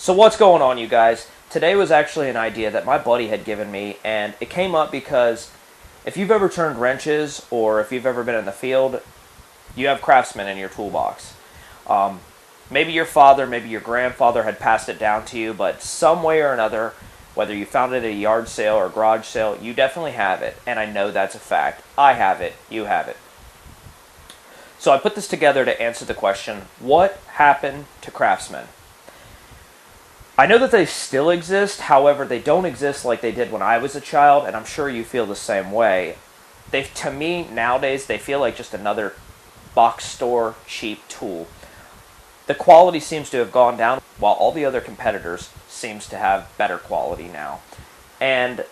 So what's going on, you guys? Today was actually an idea that my buddy had given me, and it came up because if you've ever turned wrenches or if you've ever been in the field, you have Craftsman in your toolbox. Maybe your father, maybe your grandfather had passed it down to you, but some way or another, whether you found it at a yard sale or a garage sale, you definitely have it, and I know that's a fact. I have it, you have it. So I put this together to answer the question, what happened to Craftsman? I know that they still exist, however, they don't exist like they did when I was a child, and I'm sure you feel the same way. To me, nowadays, they feel like just another box store cheap tool. The quality seems to have gone down, while all the other competitors seems to have better quality now. And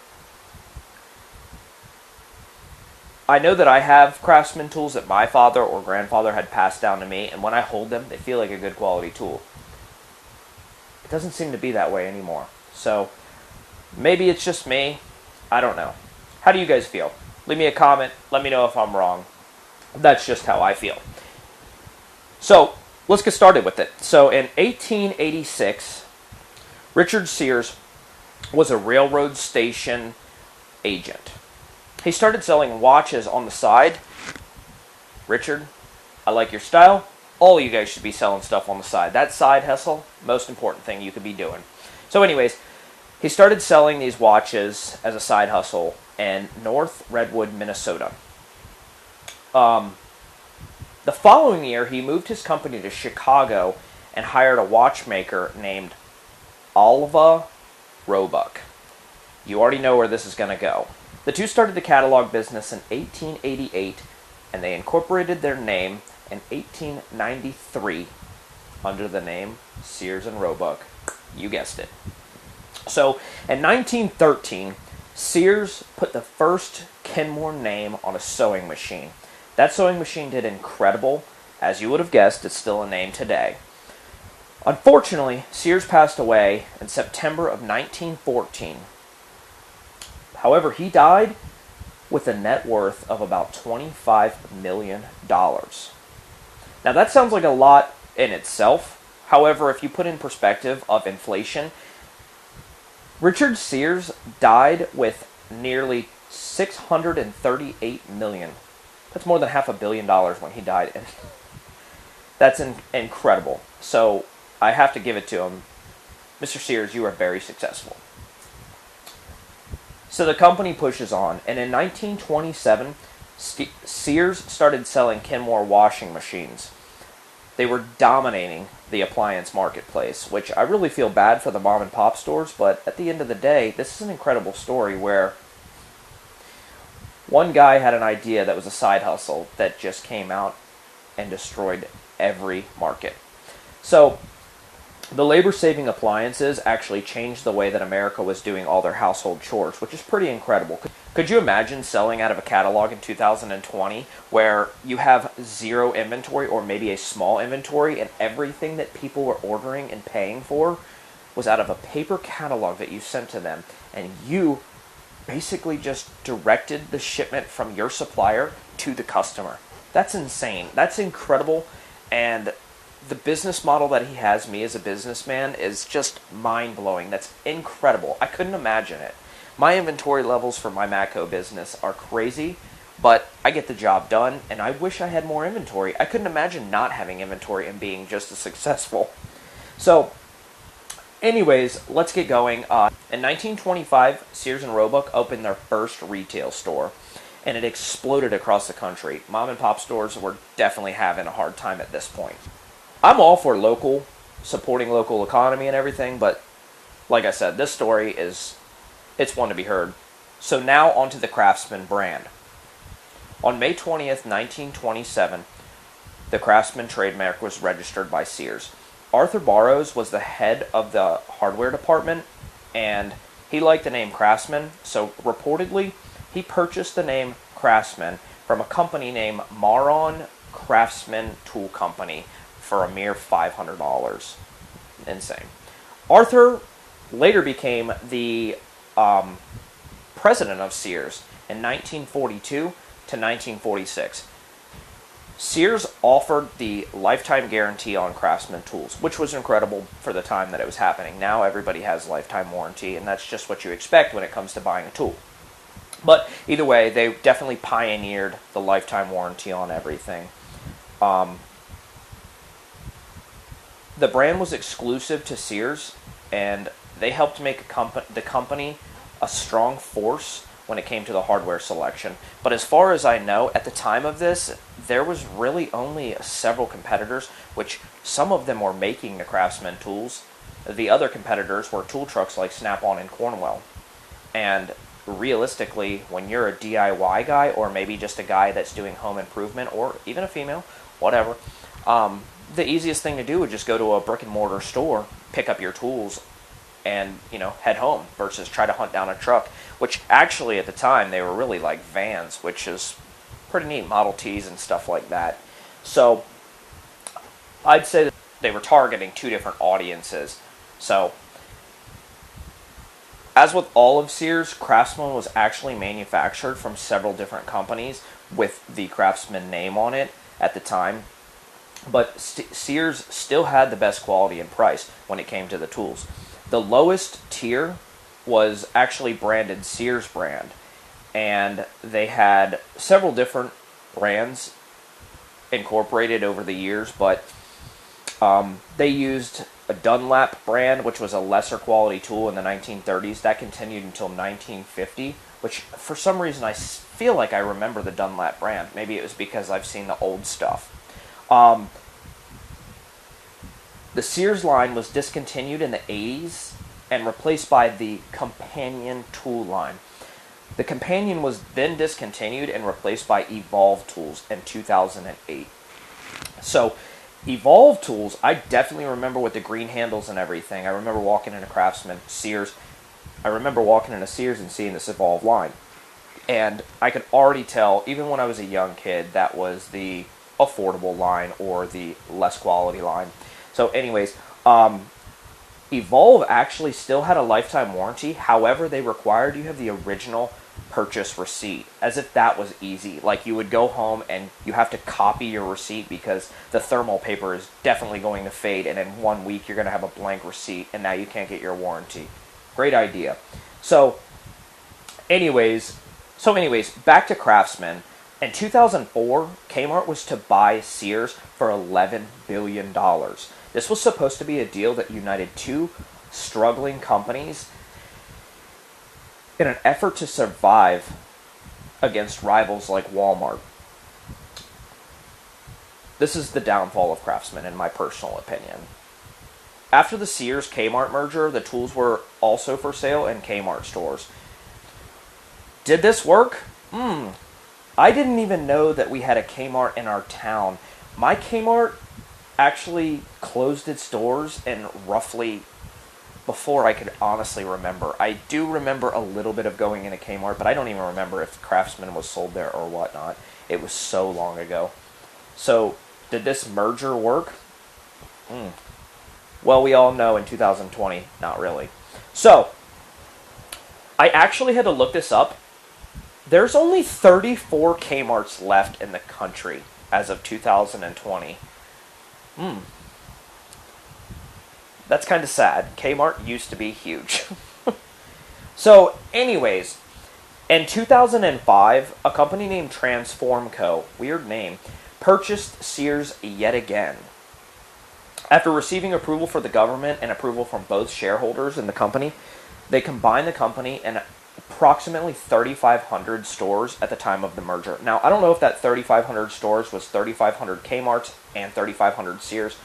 I know that I have Craftsman tools that my father or grandfather had passed down to me, and when I hold them, they feel like a good quality tool. It doesn't seem to be that way anymore. So maybe it's just me. I don't know. How do you guys feel? Leave me a comment. Let me know if I'm wrong. That's just how I feel. So let's get started with it. So in 1886, Richard Sears was a railroad station agent. He started selling watches on the side. Richard, I like your style. All you guys should be selling stuff on the side. That side hustle, most important thing you could be doing. So anyways, he started selling these watches as a side hustle in North Redwood, Minnesota. The following year, he moved his company to Chicago and hired a watchmaker named Alva Roebuck. You already know where this is going to go. The two started the catalog business in 1888, and they incorporated their name in 1893 under the name Sears and Roebuck. You guessed it. So in 1913, Sears put the first Kenmore name on a sewing machine. That sewing machine did incredible. As you would have guessed, it's still a name today. Unfortunately, Sears passed away in September of 1914. However, he died with a net worth of about $25 million. Now that sounds like a lot in itself. However, if you put in perspective of inflation, Richard Sears died with nearly $638 million. That's more than $500 million when he died. And that's incredible. So I have to give it to him. Mr. Sears, you are very successful. So the company pushes on, and in 1927, Sears started selling Kenmore washing machines. They were dominating the appliance marketplace, which I really feel bad for the mom and pop stores, but at the end of the day, this is an incredible story where one guy had an idea that was a side hustle that just came out and destroyed every market. So the labor-saving appliances actually changed the way that America was doing all their household chores, which is pretty incredible. Could you imagine selling out of a catalog in 2020 where you have zero inventory or maybe a small inventory and everything that people were ordering and paying for was out of a paper catalog that you sent to them, and you basically just directed the shipment from your supplier to the customer? That's insane. That's incredible, and the business model that he has me as a businessman is just mind-blowing. That's incredible. I couldn't imagine it. My inventory levels for my Matco business are crazy, but I get the job done, and I wish I had more inventory. I couldn't imagine not having inventory and being just as successful. So, anyways, let's get going. In 1925, Sears and Roebuck opened their first retail store, and it exploded across the country. Mom and pop stores were definitely having a hard time at this point. I'm all for local, supporting local economy and everything, but like I said, this story it's one to be heard. So now onto the Craftsman brand. On May 20th, 1927, the Craftsman trademark was registered by Sears. Arthur Burroughs was the head of the hardware department, and he liked the name Craftsman, so reportedly, he purchased the name Craftsman from a company named Marron Craftsman Tool Company for a mere $500. Insane. Arthur later became the president of Sears in 1942 to 1946. Sears offered the lifetime guarantee on Craftsman tools, which was incredible for the time that it was happening. Now everybody has lifetime warranty, and that's just what you expect when it comes to buying a tool. But either way, they definitely pioneered the lifetime warranty on everything. The brand was exclusive to Sears, and they helped make the company a strong force when it came to the hardware selection. But as far as I know, at the time of this, there was really only several competitors, which some of them were making the Craftsman tools. The other competitors were tool trucks like Snap-on and Cornwell. And realistically, when you're a DIY guy, or maybe just a guy that's doing home improvement, or even a female, whatever, the easiest thing to do would just go to a brick and mortar store, pick up your tools, and head home versus try to hunt down a truck, which actually at the time they were really like vans, which is pretty neat, Model Ts and stuff like that. So I'd say that they were targeting two different audiences. So as with all of Sears, Craftsman was actually manufactured from several different companies with the Craftsman name on it at the time. But Sears still had the best quality and price when it came to the tools. The lowest tier was actually branded Sears brand, and they had several different brands incorporated over the years, but they used a Dunlap brand, which was a lesser quality tool in the 1930s. That continued until 1950, which for some reason I feel like I remember the Dunlap brand. Maybe it was because I've seen the old stuff. The Sears line was discontinued in the 80s and replaced by the Companion tool line. The Companion was then discontinued and replaced by Evolve tools in 2008. So, Evolve tools, I definitely remember with the green handles and everything. I remember walking in a Craftsman, Sears. I remember walking in a Sears and seeing this Evolve line. And I could already tell, even when I was a young kid, that was the affordable line or the less quality line. So anyways, Evolve actually still had a lifetime warranty. However, they required you have the original purchase receipt, as if that was easy. Like you would go home and you have to copy your receipt because the thermal paper is definitely going to fade, and in 1 week you're going to have a blank receipt, and now you can't get your warranty. Great idea. So anyways, back to Craftsman. In 2004, Kmart was to buy Sears for $11 billion. This was supposed to be a deal that united two struggling companies in an effort to survive against rivals like Walmart. This is the downfall of Craftsman, in my personal opinion. After the Sears-Kmart merger, the tools were also for sale in Kmart stores. Did this work? I didn't even know that we had a Kmart in our town. My Kmart actually closed its doors in roughly before I could honestly remember. I do remember a little bit of going into Kmart, but I don't even remember if Craftsman was sold there or whatnot. It was so long ago. So, did this merger work? Well, we all know in 2020, not really. So, I actually had to look this up. There's only 34 Kmarts left in the country as of 2020. That's kind of sad. Kmart used to be huge. So, anyways, in 2005, a company named Transform Co., weird name, purchased Sears yet again. After receiving approval for the government and approval from both shareholders in the company, they combined the company and approximately 3,500 stores at the time of the merger. Now, I don't know if that 3,500 stores was 3,500 Kmarts and 3,500 Sears,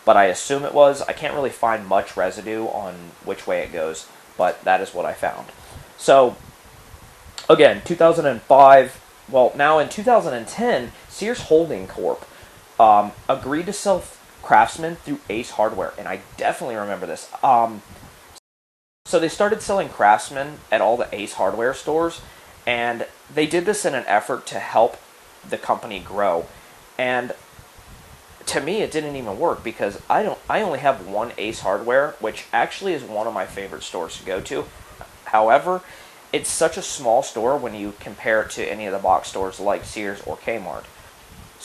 but I assume it was. I can't really find much residue on which way it goes, but that is what I found. So, again, 2005, well, now in 2010, Sears Holding Corp. Agreed to sell Craftsman through Ace Hardware, and I definitely remember this. So they started selling Craftsman at all the Ace Hardware stores, and they did this in an effort to help the company grow. And to me, it didn't even work because I only have one Ace Hardware, which actually is one of my favorite stores to go to. However, it's such a small store when you compare it to any of the box stores like Sears or Kmart.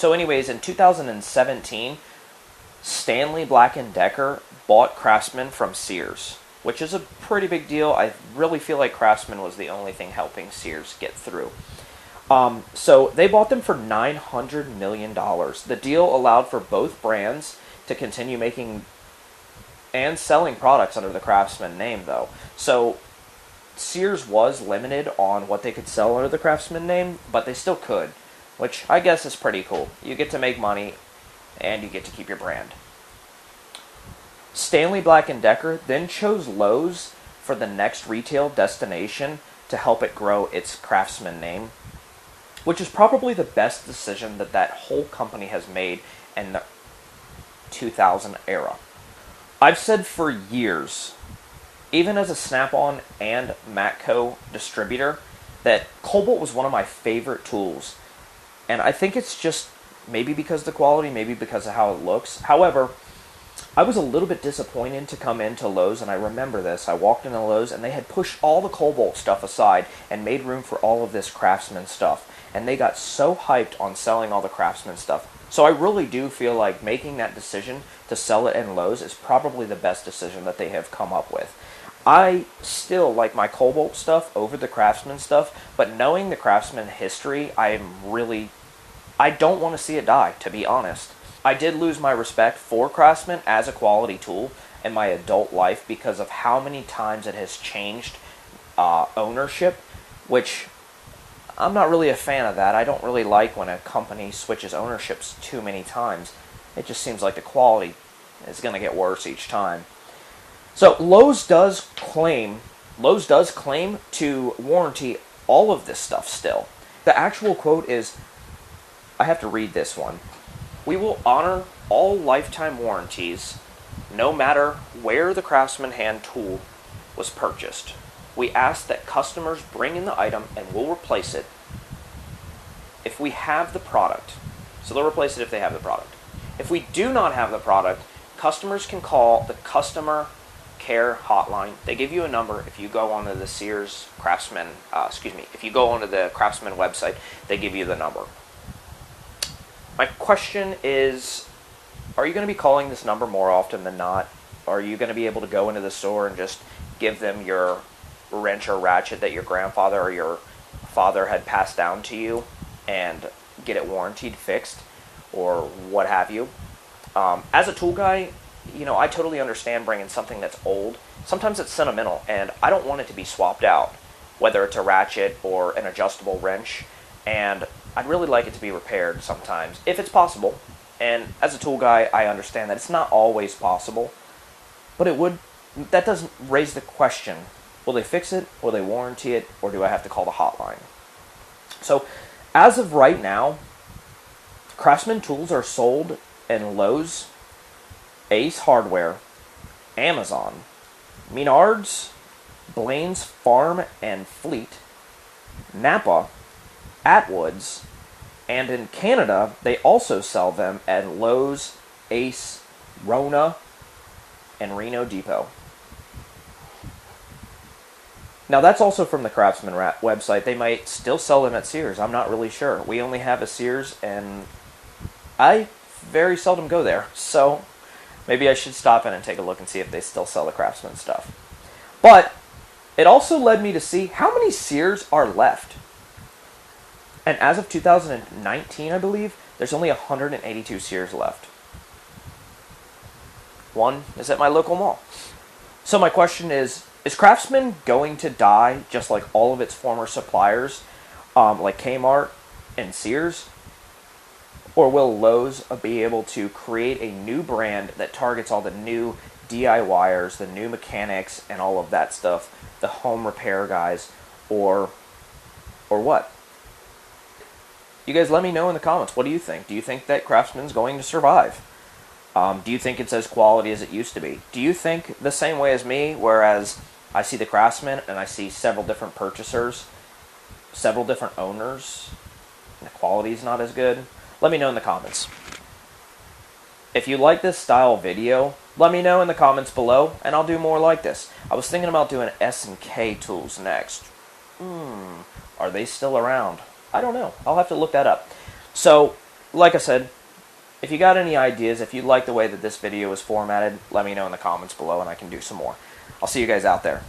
So anyways, in 2017, Stanley Black & Decker bought Craftsman from Sears, which is a pretty big deal. I really feel like Craftsman was the only thing helping Sears get through. So they bought them for $900 million. The deal allowed for both brands to continue making and selling products under the Craftsman name, though. So Sears was limited on what they could sell under the Craftsman name, but they still could, which I guess is pretty cool. You get to make money, and you get to keep your brand. Stanley Black & Decker then chose Lowe's for the next retail destination to help it grow its Craftsman name, which is probably the best decision that that whole company has made in the 2000 era. I've said for years, even as a Snap-on and Matco distributor, that Kobalt was one of my favorite tools. And I think it's just maybe because of the quality, maybe because of how it looks. However, I was a little bit disappointed to come into Lowe's, and I remember this. I walked into Lowe's, and they had pushed all the Kobalt stuff aside and made room for all of this Craftsman stuff. And they got so hyped on selling all the Craftsman stuff. So I really do feel like making that decision to sell it in Lowe's is probably the best decision that they have come up with. I still like my Kobalt stuff over the Craftsman stuff, but knowing the Craftsman history, I don't want to see it die, to be honest. I did lose my respect for Craftsman as a quality tool in my adult life because of how many times it has changed ownership, which I'm not really a fan of that. I don't really like when a company switches ownerships too many times. It just seems like the quality is going to get worse each time. So Lowe's does claim to warranty all of this stuff still. The actual quote is, I have to read this one. "We will honor all lifetime warranties, no matter where the Craftsman hand tool was purchased. We ask that customers bring in the item and we'll replace it if we have the product." So they'll replace it if they have the product. "If we do not have the product, customers can call the customer care hotline." They give you a number. If you go onto the if you go onto the Craftsman website, they give you the number. My question is, are you going to be calling this number more often than not? Are you going to be able to go into the store and just give them your wrench or ratchet that your grandfather or your father had passed down to you and get it warranted, fixed, or what have you? As a tool guy, I totally understand bringing something that's old. Sometimes it's sentimental, and I don't want it to be swapped out, whether it's a ratchet or an adjustable wrench, and I'd really like it to be repaired sometimes, if it's possible. And as a tool guy, I understand that it's not always possible, but that doesn't raise the question, will they fix it, will they warranty it, or do I have to call the hotline? So, as of right now, Craftsman tools are sold in Lowe's, Ace Hardware, Amazon, Menards, Blaine's Farm and Fleet, Napa, Atwoods, and in Canada, they also sell them at Lowe's, Ace, Rona, and Reno Depot. Now, that's also from the Craftsman website. They might still sell them at Sears. I'm not really sure. We only have a Sears, and I very seldom go there. So maybe I should stop in and take a look and see if they still sell the Craftsman stuff. But it also led me to see how many Sears are left. And as of 2019, I believe, there's only 182 Sears left. One is at my local mall. So my question is Craftsman going to die just like all of its former suppliers, like Kmart and Sears? Or will Lowe's be able to create a new brand that targets all the new DIYers, the new mechanics, and all of that stuff, the home repair guys, or what? You guys let me know in the comments. What do you think? Do you think that Craftsman's going to survive? Do you think it's as quality as it used to be? Do you think the same way as me, whereas I see the Craftsman and I see several different purchasers, several different owners, and the quality's not as good? Let me know in the comments. If you like this style video, let me know in the comments below, and I'll do more like this. I was thinking about doing S&K tools next. Are they still around? I don't know. I'll have to look that up. So, like I said, if you got any ideas, if you like the way that this video is formatted, let me know in the comments below and I can do some more. I'll see you guys out there.